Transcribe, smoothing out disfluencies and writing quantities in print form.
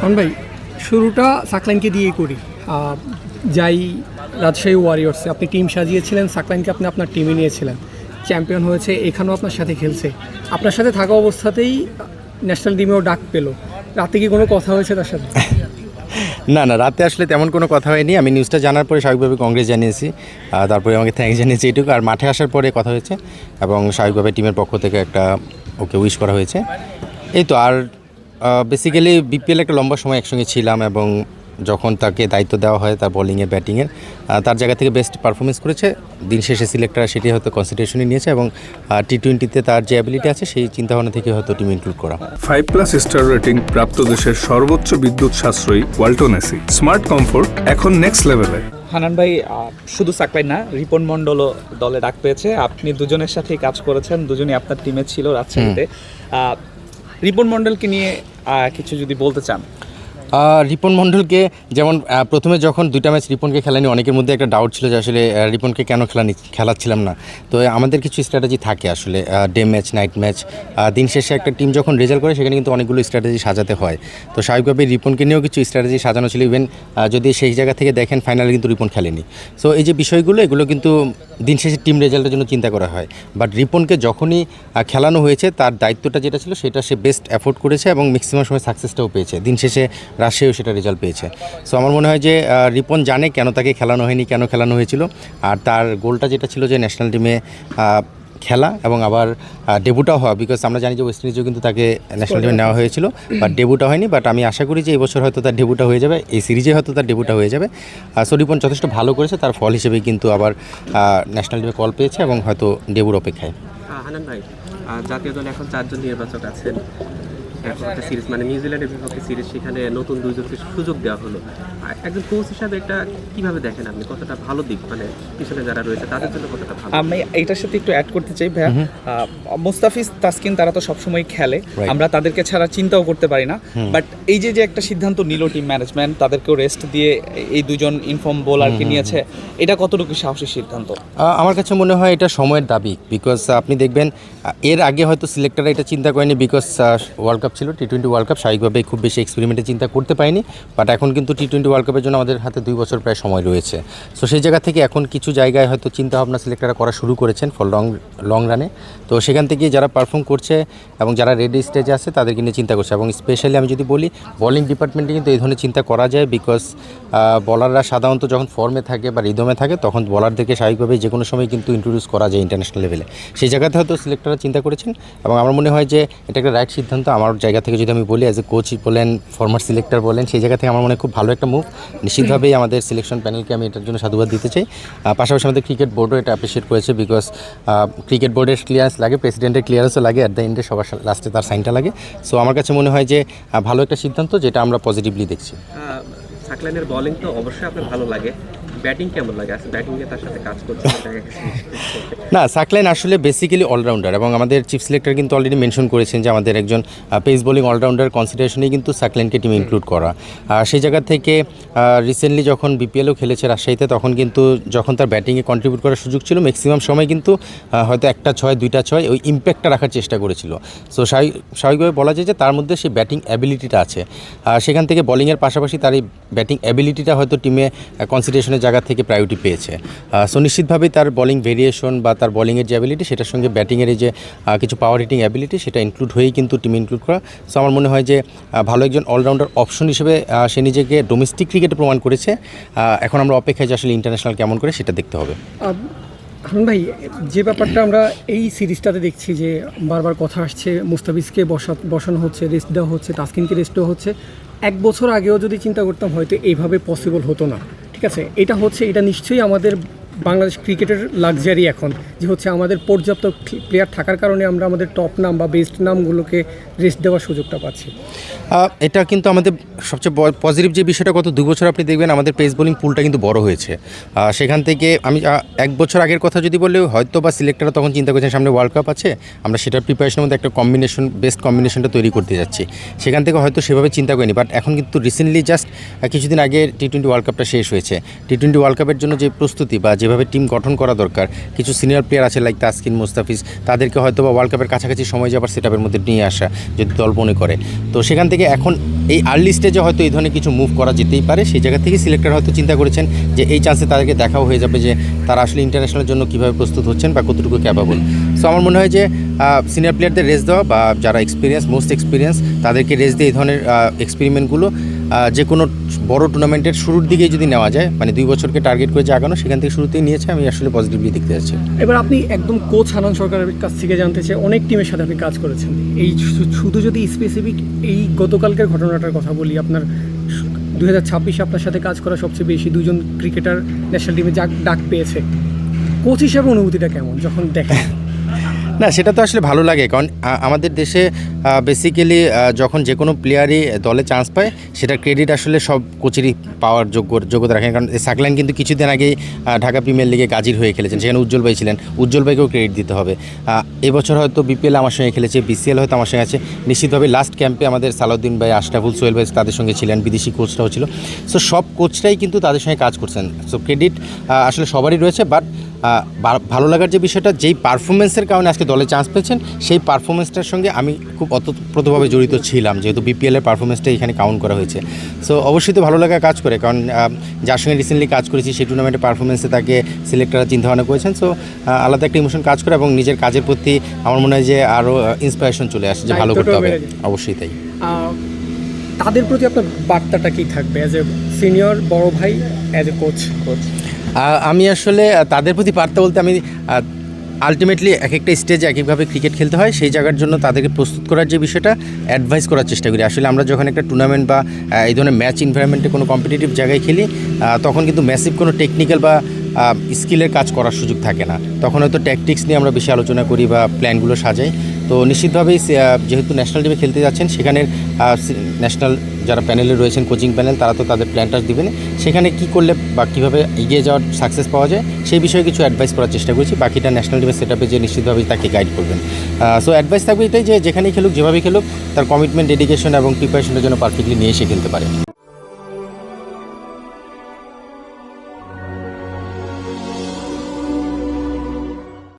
ভাই শুরুটা সাকলাইনকে দিয়েই করি। যাই রাজশাহী ওয়ারিয়র্সে আপনি টিম সাজিয়েছিলেন, সাকলাইনকে আপনি আপনার টিমে নিয়েছিলেন, চ্যাম্পিয়ন হয়েছে, এখানেও আপনার সাথে খেলছে, আপনার সাথে থাকা অবস্থাতেই ন্যাশনাল টিমেও ডাক পেলো। রাতে কি কোনো কথা হয়েছে তার সাথে? না না, রাতে আসলে তেমন কোনো কথা হয়নি। আমি নিউজটা জানার পরে স্বাভাবিকভাবে কংগ্রেস জানিয়েছি, তারপরে আমাকে থ্যাঙ্কস জানিয়েছি এটুকু। আর মাঠে আসার পরে কথা হয়েছে এবং স্বাভাবিকভাবে টিমের পক্ষ থেকে একটা ওকে উইশ করা হয়েছে, এই তো। আর বেসিক্যালি বিপিএল একটা লম্বা সময় একসঙ্গে ছিলাম এবং যখন তাকে দায়িত্ব দেওয়া হয় তার বোলিংয়ের ব্যাটিংয়ের, তার জায়গা থেকে বেস্ট পারফরমেন্স করেছে। দিন শেষে সিলেক্টররা সেটি হয়তো কনসিডারেশনে নিয়েছে এবং টি-20তে তার যে অ্যাবিলিটি আছে সেই চিন্তাভাবনা থেকে হয়তো টিম ইনক্লুড করা। 5+ স্টার রেটিং প্রাপ্ত দেশের সর্বোচ্চ বিদ্যুৎ সাশ্রয়ী ওয়ালটন এসি স্মার্ট কমফোর্ট এখন নেক্সট লেভেলে। হানান ভাই, শুধু সাকলাইন না, রিপন মণ্ডলও দলে ডাক পেয়েছে। আপনি দুজনের সাথেই কাজ করেছেন, দুজনই আপনার টিমে ছিল রাজশাহীতে। রিপন মণ্ডলকে নিয়ে কিছু যদি বলতে চান। রিপন মণ্ডলকে যেমন প্রথমে যখন 2টা ম্যাচ রিপনকে খেলানি, অনেকের মধ্যে একটা ডাউট ছিল যে আসলে রিপনকে কেন খেলাচ্ছিলাম না। তো আমাদের কিছু স্ট্র্যাটেজি থাকে আসলে, ডে ম্যাচ, নাইট ম্যাচ, দিন শেষে একটা টিম যখন রেজাল্ট করে সেখানে কিন্তু অনেকগুলো স্ট্র্যাটেজি সাজাতে হয়। তো স্বাভাবিকভাবে রিপনকে নিয়েও কিছু স্ট্র্যাটেজি সাজানো ছিল। ইভেন যদি সেই জায়গা থেকে দেখেন ফাইনালে কিন্তু রিপন খেলেনি। সো এই যে বিষয়গুলো, এগুলো কিন্তু দিন শেষে টিম রেজাল্টের জন্য চিন্তা করা হয়। বাট রিপনকে যখনই খেলানো হয়েছে তার দায়িত্বটা যেটা ছিল সেটা সে বেস্ট এফোর্ট করেছে এবং ম্যাক্সিমাম সময় সাকসেসটাও পেয়েছে। দিন শেষে রাজশাহীও সেটা রেজাল্ট পেয়েছে। সো আমার মনে হয় যে রিপন জানে কেন তাকে খেলানো হয়নি, কেন খেলানো হয়েছিল। আর তার গোলটা যেটা ছিল যে ন্যাশনাল টিমে খেলা এবং আবার ডেবুটাও হওয়া, বিকজ আমরা জানি যে ওয়েস্ট ইন্ডিজও কিন্তু তাকে ন্যাশনাল টিমে নেওয়া হয়েছিল, বাট ডেবুটা হয়নি। বাট আমি আশা করি যে এবছর হয়তো তার ডেবুটা হয়ে যাবে, এই সিরিজে হয়তো তার ডেবুটা হয়ে যাবে। সো রিপন যথেষ্ট ভালো করেছে, তার ফল হিসেবেই কিন্তু আবার ন্যাশনাল টিমে কল পেয়েছে এবং হয়তো ডেবুর অপেক্ষায়। হানান ভাই, জাতীয় দলে এখন 4জন নির্বাচক আছেন। এখন একটা সিরিজ মানে নিউজিল্যান্ডের বিপক্ষে সিরিজ, সেখানে নতুন 2জনকে সুযোগ দেওয়া হলো। একজন কোচ হিসাবে এটা কিভাবে দেখেন আপনি? কতটা ভালো দিক, মানে পিছনে যারা রয়েছে তাদের জন্য কতটা ভালো? আমি এইটার সাথে একটু অ্যাড করতে চাই ভাইয়া। মুস্তাফিজ, তাসকিন তারা তো সবসময় খেলে, আমরা তাদেরকে ছাড়া চিন্তাও করতে পারি না। বাট এই যে একটা সিদ্ধান্ত নিল টিম ম্যানেজমেন্ট, তাদেরকেও রেস্ট দিয়ে এই 2জন ইনফর্ম বোলারকে নিয়েছে, এটা কতটুকু সাহসী সিদ্ধান্ত? আমার কাছে মনে হয় এটা সময়ের দাবি। বিকজ আপনি দেখবেন এর আগে হয়তো সিলেক্টররা এটা চিন্তা করেনি, বিকজ ওয়ার্ল্ড কাপ ছিল, টি-20 ওয়ার্ল্ড কাপ, স্বাভাবিকভাবে খুব বেশি এক্সপেরিমেন্টের চিন্তা করতে পারিনি। বাট এখন কিন্তু টি-20 ওয়ার্ল্ড কাপের জন্য আমাদের হাতে 2 বছর প্রায় সময় রয়েছে। সো সেই জায়গা থেকে এখন কিছু জায়গায় হয়তো চিন্তাভাবনা সিলেক্টররা করা শুরু করেছেন ফর লং রানে। তো সেখান থেকে যারা পারফর্ম করছে এবং যারা রেডি স্টেজে আছে তাদেরকে নিয়ে চিন্তা করছে। এবং স্পেশালি আমি যদি বলি বোলিং ডিপার্টমেন্টে কিন্তু এই ধরনের চিন্তা করা যায়, বিকজ বলাররা সাধারণত যখন ফর্মে থাকে বা রিদমে থাকে তখন বলারদেরকে স্বাভাবিকভাবে যে কোনো সময় কিন্তু ইন্ট্রোডিউস করা যায় ইন্টারন্যাশনাল লেভেলে। সেই জায়গাতে হয়তো সিলেক্টররা চিন্তা করেছেন এবং আমার মনে হয় যে এটা একটা রাইট সিদ্ধান্ত। আমার জায়গা থেকে যদি আমি বলি, অ্যাজ এ কোচ বলেন, ফর্মার সিলেক্টর বলেন, সেই জায়গা থেকে আমার মনে হয় খুব ভালো একটা মুভ। নিশ্চিতভাবেই আমাদের সিলেকশন প্যানেলকে আমি এটার জন্য সাধুবাদ দিতে চাই। পাশাপাশি আমাদের ক্রিকেট বোর্ডও এটা অ্যাপ্রিসিয়েট করেছে, বিকজ ক্রিকেট বোর্ডের ক্লিয়ারেন্স লাগে, প্রেসিডেন্টের ক্লিয়ারেন্সও লাগে, অ্যাট দ্য এন্ডে সবার লাস্টে তার সাইনটা লাগে। সো আমার কাছে মনে হয় যে ভালো একটা সিদ্ধান্ত, যেটা আমরা পজিটিভলি দেখছি। সাকলাইনের বোলিং তো অবশ্যই আপনার ভালো লাগে, ব্যাটিং কেমন লাগে? আসলে ব্যাটিংয়ে তার সাথে কাজ করছে না, সাকলাইন আসলে বেসিক্যালি অলরাউন্ডার এবং আমাদের চিফ সিলেক্টর কিন্তু অলরেডি মেনশন করেছেন যে আমাদের একজন পেস বোলিং অলরাউন্ডার কনসিডারেশনেই কিন্তু সাকলাইনকে টিমে ইনক্লুড করা। সেই জায়গা থেকে রিসেন্টলি যখন বিপিএলও খেলেছে রাজশাহীতে, তখন কিন্তু যখন তার ব্যাটিংয়ে কন্ট্রিবিউট করার সুযোগ ছিল, ম্যাক্সিমাম সময় কিন্তু হয়তো 1টা 6 2টা 6 ওই ইম্প্যাক্টটা রাখার চেষ্টা করেছিল। সো স্বাভাবিকভাবে বলা যায় যে তার মধ্যে সেই ব্যাটিং অ্যাবিলিটিটা আছে। সেখান থেকে বোলিংয়ের পাশাপাশি তার এই ব্যাটিং অ্যাবিলিটিটা হয়তো টিমে কনসিডারেশনের জায়গা থেকে প্রায়োরিটি পেয়েছে। সো নিশ্চিতভাবেই তার বোলিং ভেরিয়েশন বা তার বোলিংয়ের যে অ্যাবিলিটি, সেটার সঙ্গে ব্যাটিংয়ের এই যে কিছু পাওয়ার হিটিং অ্যাবিলিটি, সেটা ইনক্লুড হয়েই কিন্তু টিমে ইনক্লুড করা। সো আমার মনে হয় যে ভালো একজন অলরাউন্ডার অপশন হিসেবে সে নিজেকে ডোমেস্টিক ক্রিকেটে প্রমাণ করেছে। এখন আমরা অপেক্ষায় যে আসলে ইন্টারন্যাশনাল কেমন করে সেটা দেখতে হবে। ভাই, যে ব্যাপারটা আমরা এই সিরিজটাতে দেখছি যে বারবার কথা আসছে, মুস্তাফিজকে বসানো হচ্ছে, রেস্ট দেওয়া হচ্ছে, তাসকিনকে রেস্ট দেওয়া হচ্ছে। 1 বছর আগেও যদি চিন্তা করতাম হয়তো এইভাবে পসিবল হতো না। ঠিক আছে, এটা হচ্ছে, এটা নিশ্চয়ই আমাদের বাংলাদেশ ক্রিকেটের লাক্সারি এখন, যে হচ্ছে আমাদের পর্যাপ্ত প্লেয়ার থাকার কারণে আমরা আমাদের টপ নাম বা বেস্ট নামগুলোকে রেস্ট দেওয়ার সুযোগটা পাচ্ছি। এটা কিন্তু আমাদের সবচেয়ে পজিটিভ যে বিষয়টা, গত 2 বছর আপনি দেখবেন আমাদের পেস বোলিং পুলটা কিন্তু বড় হয়েছে। সেখান থেকে আমি 1 বছর আগের কথা যদি বললে হয়তো বা সিলেক্টররা তখন চিন্তা করছেন সামনে ওয়ার্ল্ড কাপ আছে, আমরা সেটার প্রিপারেশনের মধ্যে একটা বেস্ট কম্বিনেশনটা তৈরি করতে যাচ্ছি। সেখান থেকে হয়তো সেভাবে চিন্তা করিনি। বাট এখন কিন্তু রিসেন্টলি জাস্ট কিছুদিন আগে টি-20 ওয়ার্ল্ড কাপটা শেষ হয়েছে। টি-20 ওয়ার্ল্ড কাপের জন্য যে প্রস্তুতি বা যে যেভাবে টিম গঠন করা দরকার, কিছু সিনিয়র প্লেয়ার আছে লাইক তাসকিন, মুস্তাফিজ, তাদেরকে হয়তো বা ওয়ার্ল্ড কাপের কাছাকাছি সময় যাবার সেট আপের মধ্যে নিয়ে আসা যদি দল মনে করে। তো সেখান থেকে এখন এই আর্লি স্টেজে হয়তো এই ধরনের কিছু মুভ করা যেতেই পারে। সেই জায়গা থেকে সিলেক্টর হয়তো চিন্তা করেছেন যে এই চান্সে তাদেরকে দেখাও হয়ে যাবে যে তারা আসলে ইন্টারন্যাশনালের জন্য কীভাবে প্রস্তুত হচ্ছেন বা কতটুকু ক্যাপাবল। সো আমার মনে হয় যে সিনিয়র প্লেয়ারদের রেস দেওয়া বা যারা মোস্ট এক্সপিরিয়েন্স তাদেরকে রেস দিয়ে এই ধরনের এক্সপেরিমেন্টগুলো যে কোনো বড় টুর্নামেন্টের শুরুর দিকেই যদি নেওয়া যায়, মানে 2 বছরকে টার্গেট করে যে আগানো, সেখান থেকে শুরুতেই নিয়েছে, আমি আসলে পজিটিভলি দেখতে যাচ্ছি। এবার আপনি একদম কোচ হানান সরকারের কাছ থেকে জানতে চাই, অনেক টিমের সাথে আপনি কাজ করেছেন, এই শুধু যদি স্পেসিফিক এই গতকালকের ঘটনাটার কথা বলি, আপনার 2026 আপনার সাথে কাজ করা সবচেয়ে বেশি 2 জন ক্রিকেটার ন্যাশনাল টিমে ডাক পেয়েছে, কোচ হিসাবে অনুভূতিটা কেমন যখন দেখেন? না, সেটা তো আসলে ভালো লাগে, কারণ আমাদের দেশে বেসিক্যালি যখন যে কোনো প্লেয়ারই দলে চান্স পায় সেটা ক্রেডিট আসলে সব কোচেরই পাওয়ার যোগ্যতা রাখেন। কারণ সাকলাইন কিন্তু কিছুদিন আগেই ঢাকা প্রিমিয়ার লিগে গাজীর হয়ে খেলেছেন, সেখানে উজ্জ্বল ভাই ছিলেন, উজ্জ্বল ভাইকেও ক্রেডিট দিতে হবে। এবছর হয়তো বিপিএল আমার সঙ্গে খেলেছে, বিসিএল হয়তো আমার সঙ্গে আছে, নিশ্চিতভাবে লাস্ট ক্যাম্পে আমাদের সালাউদ্দিন ভাই, আশরাফুল, সোহেল ভাই তাদের সঙ্গে ছিলেন, বিদেশি কোচরাও ছিল। সো সব কোচরাই কিন্তু তাদের সঙ্গে কাজ করছেন। সো ক্রেডিট আসলে সবারই রয়েছে, বাট ভালো লাগার যে বিষয়টা, যেই পারফরমেন্সের কারণে আজকে দলে চান্স পেয়েছেন, সেই পারফরমেন্সটার সঙ্গে আমি খুব অতপ্রতভাবে জড়িত ছিলাম, যেহেতু বিপিএলের পারফরমেন্সটা এখানে কাউন্ট করা হয়েছে। সো অবশ্যই তো ভালো লাগা কাজ করে, কারণ যার সঙ্গে রিসেন্টলি কাজ করেছি সেই টুর্নামেন্টের পারফরমেন্সে তাকে সিলেক্টররা চিন্তাভাবনা করেছেন। সো আলাদা একটা ইমোশন কাজ করে এবং নিজের কাজের প্রতি আমার মনে হয় যে আরও ইন্সপিরেশন চলে আসে যে ভালো করতে হবে। অবশ্যই তাই। তাদের প্রতি আপনার বার্তাটা কী থাকবে অ্যাজ এ সিনিয়র বড় ভাই, অ্যাজ এ কোচ? আমি আসলে তাদের প্রতি বার্তা বলতে, আমি আলটিমেটলি এক একটা স্টেজে এক একভাবে ক্রিকেট খেলতে হয়, সেই জায়গার জন্য তাদেরকে প্রস্তুত করার যে বিষয়টা অ্যাডভাইস করার চেষ্টা করি। আসলে আমরা যখন একটা টুর্নামেন্ট বা এই ধরনের ম্যাচ এনভায়রনমেন্টে কোনো কম্পিটিটিভ জায়গায় খেলি, তখন কিন্তু ম্যাসিভ কোনো টেকনিক্যাল বা স্কিলের কাজ করার সুযোগ থাকে না। তখন হয়তো ট্যাকটিক্স নিয়ে আমরা বেশি আলোচনা করি বা প্ল্যানগুলো সাজাই। তো নিশ্চিতভাবেই যেহেতু ন্যাশনাল টিমে খেলতে যাচ্ছেন, সেখানের ন্যাশনাল যারা প্যানেলে রয়েছেন, কোচিং প্যানেল, তারা তো তাদের প্ল্যানটা দিবেন, সেখানে কী করলে বা কীভাবে এগিয়ে যাওয়ার সাকসেস পাওয়া যায় সেই বিষয়ে কিছু অ্যাডভাইস করার চেষ্টা করছি। বাকিটা ন্যাশনাল টিমের সেট আপে যে নিশ্চিতভাবেই তাকে গাইড করবেন। সো অ্যাডভাইস থাকবে এটাই যে যেখানেই খেলুক, যেভাবেই খেলুক, তার কমিটমেন্ট, ডেডিকেশন এবং প্রিপারেশনের জন্য পারফেক্টলি নিয়ে এসে খেলতে পারে।